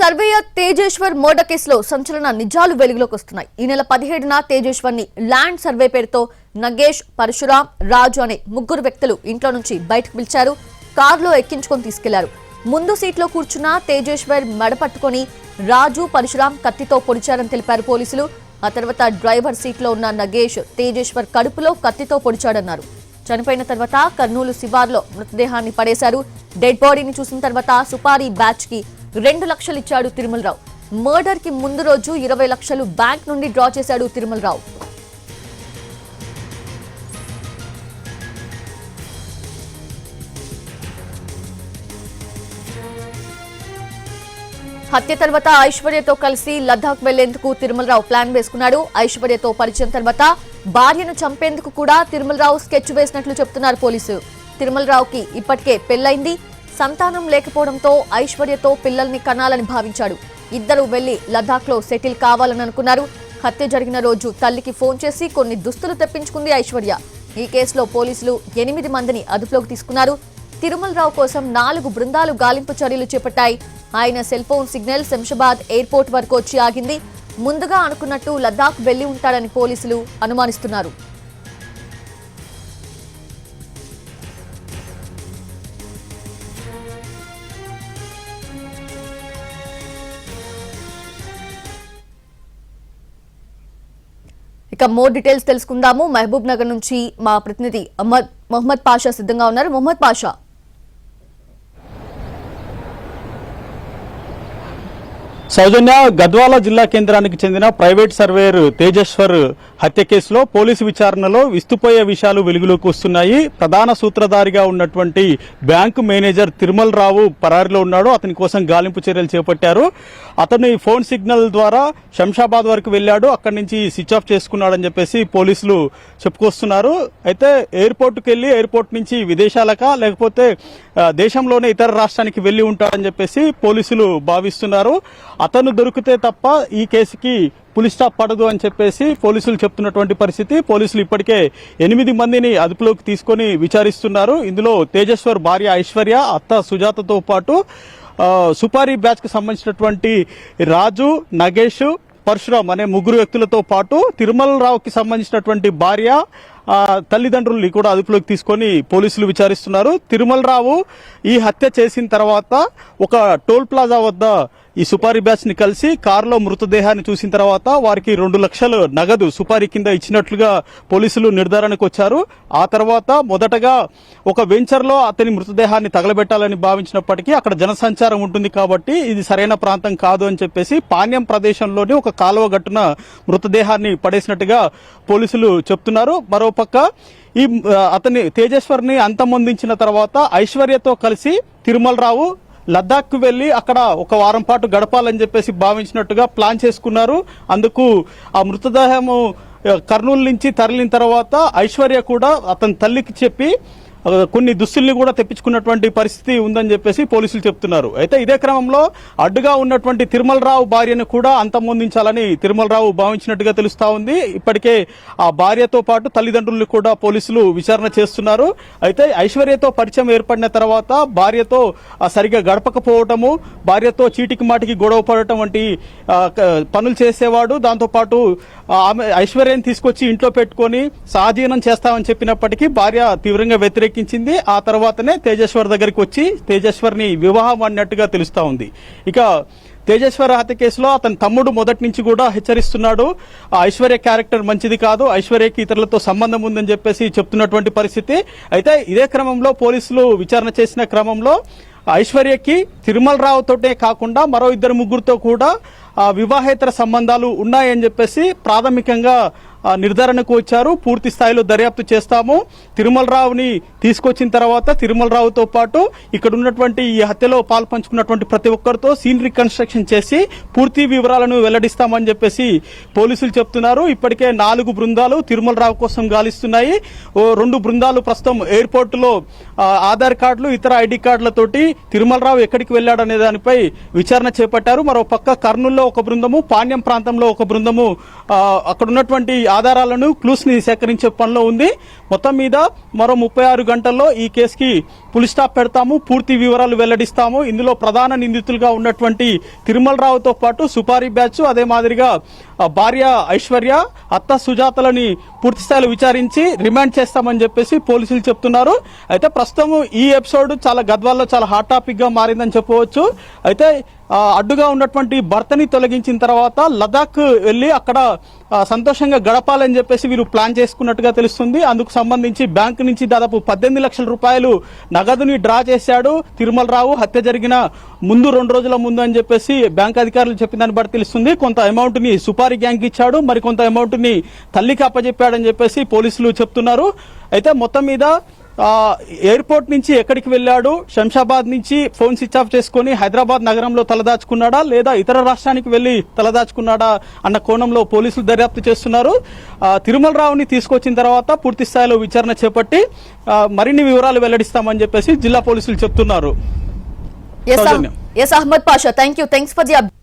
Surveyor Tejeshwar murder కేసులో సంచలన నిజాలు వెలుగులోకి వస్తున్నాయి. ఈ నెల 17న తేజేశ్వర్ ని ల్యాండ్ సర్వే పేరుతో నగేష్, పరశురాం, రాజు అనే ముగ్గురు వ్యక్తులు ఇంట్లో నుంచి బయటకు పిలిచారు. కారులో ఎక్కించుకొని తీసుకెళ్లారు. ముందు సీట్లో కూర్చున్న తేజేశ్వర్ మెడ పట్టుకొని రాజు, పరశురాం కత్తితో పొడిచారని తెలిపారు పోలీసులు. ఆ తర్వాత డ్రైవర్ సీట్లో ఉన్న నగేష్ తేజేశ్వర్ కడుపులో కత్తితో పొడిచాడన్నారు. చనిపోయిన తర్వాత కర్నూలు శివార్లో మృతదేహాన్ని పడేశారు. డెడ్ బాడీని చూసిన తర్వాత సుపారీ బ్యాచ్ కి 2 లక్షలు ఇచ్చాడు తిరుమలరావు. మర్డర్ కి ముందు రోజు 20 లక్షలు బ్యాంక్ నుండి డ్రా చేశాడు తిరుమలరావు. హత్య తర్వాత ఐశ్వర్యతో కలిసి లద్దాఖ్ వెళ్లేందుకు తిరుమలరావు ప్లాన్ వేసుకున్నాడు. ఐశ్వర్యతో పరిచయం తర్వాత భార్యను చంపేందుకు కూడా తిరుమలరావు స్కెచ్ వేసినట్లు చెప్తున్నారు పోలీసులు. తిరుమలరావుకి ఇప్పటికే పెళ్లైంది. సంతానం లేకపోవడంతో ఐశ్వర్యతో పిల్లల్ని కనాలని భావించాడు. ఇద్దరు వెళ్లి లద్దాఖ్ లో సెటిల్ కావాలని అనుకున్నారు. హత్య జరిగిన రోజు తల్లికి ఫోన్ చేసి కొన్ని దుస్తులు తెప్పించుకుంది ఐశ్వర్య. ఈ కేసులో పోలీసులు 8 మందిని అదుపులోకి తీసుకున్నారు. తిరుమలరావు కోసం 4 బృందాలు గాలింపు చర్యలు చేపట్టాయి. ఆయన cell phone signal Shamshabad airport వరకు వచ్చి ఆగింది. ముందుగా అనుకున్నట్టు లద్దాఖ్ వెళ్లి ఉంటాడని పోలీసులు అనుమానిస్తున్నారు. ఇక మోర్ డీటెయిల్స్ తెలుసుకుందాము. మహబూబ్ నగర్ నుంచి మా ప్రతినిధి మొహమ్మద్ పాషా సిద్ధంగా ఉన్నారు. మొహమ్మద్ పాషా, సౌజన్య, గద్వాల జిల్లా కేంద్రానికి చెందిన ప్రైవేట్ సర్వేయర్ తేజేశ్వర్ హత్య కేసులో పోలీసు విచారణలో విస్తుపోయే విషయాలు వెలుగులోకి వస్తున్నాయి. ప్రధాన సూత్రధారిగా ఉన్నటువంటి బ్యాంకు మేనేజర్ తిరుమల రావు పరారీలో ఉన్నాడు. అతని కోసం గాలింపు చర్యలు చేపట్టారు. అతని ఫోన్ సిగ్నల్ ద్వారా శంషాబాద్ వరకు వెళ్లాడు. అక్కడి నుంచి స్విచ్ ఆఫ్ చేసుకున్నాడని చెప్పేసి పోలీసులు చెప్పుకొస్తున్నారు. అయితే ఎయిర్పోర్ట్కి వెళ్లి ఎయిర్పోర్ట్ నుంచి విదేశాలక లేకపోతే దేశంలోనే ఇతర రాష్ట్రానికి వెళ్లి ఉంటాడని చెప్పేసి పోలీసులు భావిస్తున్నారు. అతను దొరికితే తప్ప ఈ కేసుకి పులి స్టాప్ పడదు అని చెప్పేసి పోలీసులు చెప్తున్నటువంటి పరిస్థితి. పోలీసులు ఇప్పటికే 8 మందిని అదుపులోకి తీసుకొని విచారిస్తున్నారు. ఇందులో తేజేశ్వర్ భార్య ఐశ్వర్య, అత్త సుజాతతో పాటు సుపారీ బ్యాచ్ కు సంబంధించినటువంటి రాజు, నగేష్, పరశురాం అనే 3 వ్యక్తులతో పాటు తిరుమలరావుకి సంబంధించినటువంటి భార్య, తల్లిదండ్రుల్ని కూడా అదుపులోకి తీసుకొని పోలీసులు విచారిస్తున్నారు. తిరుమలరావు ఈ హత్య చేసిన తర్వాత ఒక టోల్ ప్లాజా వద్ద ఈ సుపారీ బ్యాచ్ ని కలిసి కారులో మృతదేహాన్ని చూసిన తర్వాత వారికి 2 లక్షలు నగదు సుపారీ కింద ఇచ్చినట్లుగా పోలీసులు నిర్ధారణకు వచ్చారు. ఆ తర్వాత మొదటగా ఒక వెంచర్ లో అతని మృతదేహాన్ని తగలబెట్టాలని భావించినప్పటికీ అక్కడ జనసంచారం ఉంటుంది కాబట్టి ఇది సరైన ప్రాంతం కాదు అని చెప్పేసి పాణ్యం ప్రదేశంలోని ఒక కాలువ గట్టున మృతదేహాన్ని పడేసినట్టుగా పోలీసులు చెప్తున్నారు. మరోపక్క ఈ అతని తేజేశ్వర్ని అంతమొందించిన తర్వాత ఐశ్వర్యతో కలిసి తిరుమలరావు లద్దాఖ్ వెళ్లి అక్కడ ఒక వారం పాటు గడపాలని చెప్పేసి భావించినట్టుగా ప్లాన్ చేసుకున్నారు. అందుకు ఆ మృతదేహము కర్నూలు నుంచి తరలిన తర్వాత ఐశ్వర్య కూడా అతని తల్లికి చెప్పి కొన్ని దుస్తుల్ని కూడా తెప్పించుకున్నటువంటి పరిస్థితి ఉందని చెప్పేసి పోలీసులు చెప్తున్నారు. అయితే ఇదే క్రమంలో అడ్డుగా ఉన్నటువంటి తిరుమలరావు భార్యను కూడా అంతమొందించాలని తిరుమలరావు భావించినట్టుగా తెలుస్తా ఉంది. ఇప్పటికే ఆ భార్యతో పాటు తల్లిదండ్రులను కూడా పోలీసులు విచారణ చేస్తున్నారు. అయితే ఐశ్వర్యతో పరిచయం ఏర్పడిన తర్వాత భార్యతో సరిగా గడపకపోవటము, భార్యతో చీటికి మాటికి గొడవ పడటం వంటి పనులు చేసేవాడు. దాంతోపాటు ఆమె ఐశ్వర్యని తీసుకొచ్చి ఇంట్లో పెట్టుకొని సహజీవనం చేస్తామని చెప్పినప్పటికీ భార్య తీవ్రంగా వ్యతిరేకించింది. ఆ తర్వాతనే తేజేశ్వర్ దగ్గరికి వచ్చి తేజేశ్వర్ని వివాహం అన్నట్టుగా తెలుస్తా ఉంది. ఇక తేజేశ్వర్ హత్య కేసులో అతని తమ్ముడు మొదటి నుంచి కూడా హెచ్చరిస్తున్నాడు. ఐశ్వర్య క్యారెక్టర్ మంచిది కాదు, ఐశ్వర్యకి ఇతరులతో సంబంధం ఉందని చెప్పేసి చెప్తున్నటువంటి పరిస్థితి. అయితే ఇదే క్రమంలో పోలీసులు విచారణ చేసిన క్రమంలో ఐశ్వర్యకి తిరుమలరావుతోటే కాకుండా మరో 2-3 కూడా వివాహేతర సంబంధాలు ఉన్నాయని చెప్పేసి ప్రాథమికంగా నిర్ధారణకు వచ్చారు. పూర్తి స్థాయిలో దర్యాప్తు చేస్తాము. తిరుమలరావుని తీసుకొచ్చిన తర్వాత తిరుమలరావుతో పాటు ఇక్కడ ఉన్నటువంటి ఈ హత్యలో పాల్పంచుకున్నటువంటి ప్రతి ఒక్కరితో సీన్ రికన్స్ట్రక్షన్ చేసి పూర్తి వివరాలను వెల్లడిస్తామని చెప్పేసి పోలీసులు చెప్తున్నారు. ఇప్పటికే 4 బృందాలు తిరుమలరావు కోసం గాలిస్తున్నాయి. 2 బృందాలు ప్రస్తుతం ఎయిర్పోర్ట్ లో ఆధార్ కార్డులు, ఇతర ఐడి కార్డులతోటి తిరుమలరావు ఎక్కడికి వెళ్లాడనే దానిపై విచారణ చేపట్టారు. మరో పక్క కర్నూలులో ఒక బృందము, పాణ్యం ప్రాంతంలో ఒక బృందము అక్కడ ఉన్నటువంటి ఆధారాలను క్లూస్ ని సేకరించే పనిలో ఉంది. మొత్తం మీద మరో 36 గంటల్లో ఈ కేసుకి పులి స్టాప్ పెడతాము, పూర్తి వివరాలు వెల్లడిస్తాము. ఇందులో ప్రధాన నిందితులుగా ఉన్నటువంటి తిరుమల రావుతో పాటు సుపారీ బ్యాచ్, అదే మాదిరిగా భార్య ఐశ్వర్య, అత్త సుజాతలని పూర్తి స్థాయిలో విచారించి రిమాండ్ చేస్తామని చెప్పేసి పోలీసులు చెప్తున్నారు. అయితే ప్రస్తుతం ఈ ఎపిసోడ్ చాలా గద్వాల్లో చాలా హాట్ టాపిక్ గా మారిందని చెప్పవచ్చు. అయితే అడ్డుగా ఉన్నటువంటి భర్తని తొలగించిన తర్వాత లదాఖ్ వెళ్లి అక్కడ సంతోషంగా గడపాలని చెప్పేసి వీరు ప్లాన్ చేసుకున్నట్టుగా తెలుస్తుంది. అందుకు సంబంధించి బ్యాంకు నుంచి దాదాపు 18 లక్షల రూపాయలు నగదుని డ్రా చేశాడు తిరుమల రావు. హత్య జరిగిన ముందు 2 రోజుల ముందు అని చెప్పేసి బ్యాంక్ అధికారులు చెప్పిన దాన్ని బట్టి తెలుస్తుంది. కొంత అమౌంట్ ని సుపారీ గ్యాంగ్ ఇచ్చాడు, మరి కొంత అమౌంట్ ని తల్లికి అప్పచెప్పాడని చెప్పేసి పోలీసులు చెప్తున్నారు. అయితే మొత్తం మీద ఎయిర్పోర్ట్ నుంచి ఎక్కడికి వెళ్ళాడు, శంషాబాద్ నుంచి ఫోన్ స్విచ్ ఆఫ్ చేసుకుని హైదరాబాద్ నగరంలో తలదాచుకున్నాడా లేదా ఇతర రాష్ట్రానికి వెళ్లి తలదాచుకున్నాడా అన్న కోణంలో పోలీసులు దర్యాప్తు చేస్తున్నారు. తిరుమల రావుని తీసుకొచ్చిన తర్వాత పూర్తి స్థాయిలో విచారణ చేపట్టి మరిన్ని వివరాలు వెల్లడిస్తామని చెప్పేసి జిల్లా పోలీసులు చెప్తున్నారు. Yes, Ahmed Pasha, thanks for the update.